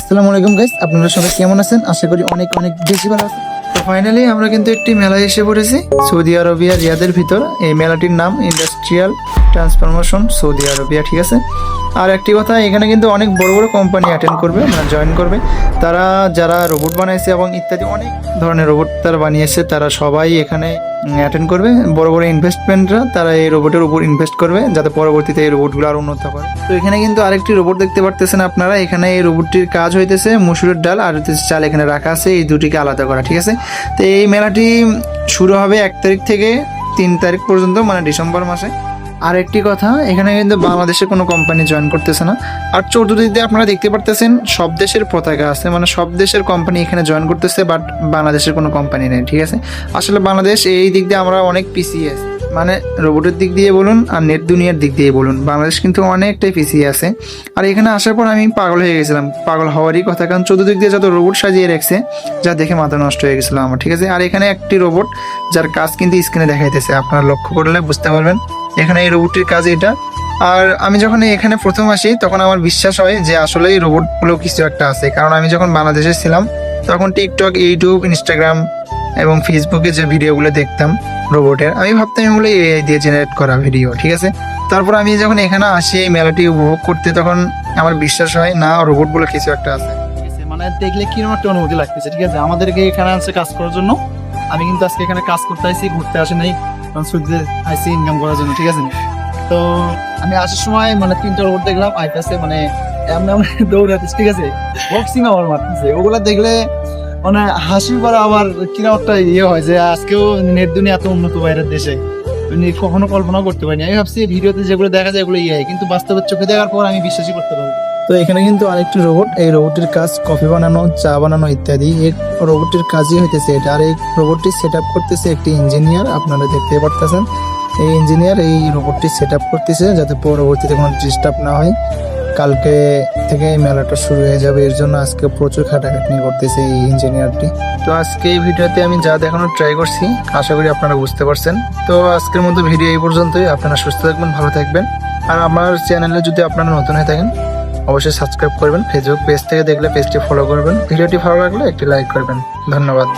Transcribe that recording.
আসসালামু আলাইকুম গাইস, আপনারা সবাই কেমন আছেন? আশা করি অনেক অনেক বেশি ভালো আছেন। তো ফাইনালি আমরা কিন্তু একটি মেলায় এসে পড়েছি সৌদি আরবিয়া রিয়াদের ভিতর। এই মেলাটির নাম ইন্ডাস্ট্রিয়াল ট্রান্সফরমেশন সৌদি আরবিয়া, ঠিক আছে। আর একটি কথা, এখানে কিন্তু অনেক বড় বড় কোম্পানি অ্যাটেন্ড করবে, মানে জয়েন করবে। তারা যারা রোবট বানাইছে এবং ইত্যাদি অনেক ধরনের রোবট তারা বানিয়েছে, তারা সবাই এখানে অ্যাটেন্ড করবে। বড় বড় ইনভেস্টমেন্টরা তারা এই রোবটের উপর ইনভেস্ট করবে, যাতে পরবর্তীতে এই রোবটগুলো আরো উন্নত করে। তো এখানে কিন্তু আরেকটি রোবট দেখতে পারতেছেন আপনারা। এখানে এই রোবটটির কাজ হইতেছে মসুরের ডাল আর হইতেছে চাল এখানে রাখা আছে, এই দুটিকে আলাদা করা, ঠিক আছে। তো এই মেলাটি শুরু হবে 1 তারিখ থেকে 3 তারিখ পর্যন্ত, মানে ডিসেম্বর মাসে। আর একটি কথা, এখানে কিন্তু বাংলাদেশের কোনো কোম্পানি জয়েন করতেছে না। আর চতুর্দিকে আপনারা দেখতে পারতেছেন সব দেশের পতাকা আছে, মানে সব দেশের কোম্পানি এখানে জয়েন করতেছে, বাট বাংলাদেশের কোনো কোম্পানি নেই, ঠিক আছে। আসলে বাংলাদেশ এই দিক দিয়ে আমরা অনেক পিছিয়ে আছি, মানে রোবটের দিক দিয়ে বলুন আর নেট দুনিয়ার দিক দিয়ে বলুন, বাংলাদেশ কিন্তু অনেকটাই পিছিয়ে আছে। আর এখানে আসার পর আমি পাগল হয়ে গেছিলাম, পাগল হওয়ারই কথা, কারণ চতুর্দিক দিয়ে যত রোবট সাজিয়ে রাখছে, যা দেখে মাথা নষ্ট হয়ে গেছিলো আমার, ঠিক আছে। আর এখানে একটি রোবট যার কাজ কিন্তু স্ক্রিনে দেখাইতেছে, আপনারা লক্ষ্য করলে বুঝতে পারবেন এখানে এই রোবটটির কাজ এটা। আর আমি যখন এখানে প্রথম আসি তখন আমার বিশ্বাস হয় যে আসলে এই রোবটগুলো কিছু একটা আছে, কারণ আমি যখন বাংলাদেশে ছিলাম তখন টিকটক, ইউটিউব, ইনস্টাগ্রাম এবং ফেসবুকে যে ভিডিওগুলো দেখতাম রোবটের, আমি ভাবতাম এগুলো এআই দিয়ে জেনারেট করা ভিডিও, ঠিক আছে। তারপর আমি যখন এখানে আসি এই মেলাটি উপভোগ করতে, তখন আমার বিশ্বাস হয় না রোবটগুলো কিছু একটা আছে। মানে দেখলে কিরকম একটা অনুভূতি লাগতেছে, ঠিক আছে। আমাদেরকে এখানে আছে কাজ করার জন্য, আমি কিন্তু আজকে এখানে কাজ করতে আসি, ঘুরতে আসি নাই, সুইতে আইসি ইনকাম করার জন্য, ঠিক আছে। তো আমি আসার সময় মানে 3টা রোবট দেখলাম আইতেছে, মানে এমন এমন দৌড়াতেছে, ঠিক আছে, বক্সিং আমার মারতেছে। ওগুলা দেখলে মানে হাসি পরে আবার কিরকম একটা হয় যে আজকেও নেট দুনিয়া এত উন্নত বাইরের দেশে কখনো কল্পনা করতে পারিনি। আমি ভাবছি ভিডিওতে যেগুলো দেখা যায় এগুলো কিন্তু বাস্তবের চোখে দেখার পর আমি বিশ্বাসই করতে পারি। তো এখানে কিন্তু আরেকটি রোবট, এই রোবটের কাজ কফি বানানো, চা বানানো ইত্যাদি, এই রোবটের কাজই হইতেছে এটা। আর এই রোবটটি সেট আপ করতেছে একটি ইঞ্জিনিয়ার, আপনারা দেখতে পারতেছেন। এই ইঞ্জিনিয়ার এই রোবটটি সেট আপ করতেছে যাতে পরবর্তীতে কোনো ডিস্টার্ব না হয়। কালকে থেকে এই মেলাটা শুরু হয়ে যাবে, এর জন্য আজকে প্রচুর খাটাখাটনি করতেছে এই ইঞ্জিনিয়ারটি। তো আজকে এই ভিডিওতে আমি যা দেখানোর ট্রাই করছি, আশা করি আপনারা বুঝতে পারছেন। তো আজকের মতো ভিডিও এই পর্যন্তই। আপনারা সুস্থ থাকবেন, ভালো থাকবেন। আর আমার চ্যানেলে যদি আপনারা নতুন হয়ে থাকেন অবশ্যই সাবস্ক্রাইব করবেন। ফেসবুক পেজ থেকে দেখলে পেজটি ফলো করবেন। ভিডিওটি ভালো লাগলে একটি লাইক করবেন। ধন্যবাদ।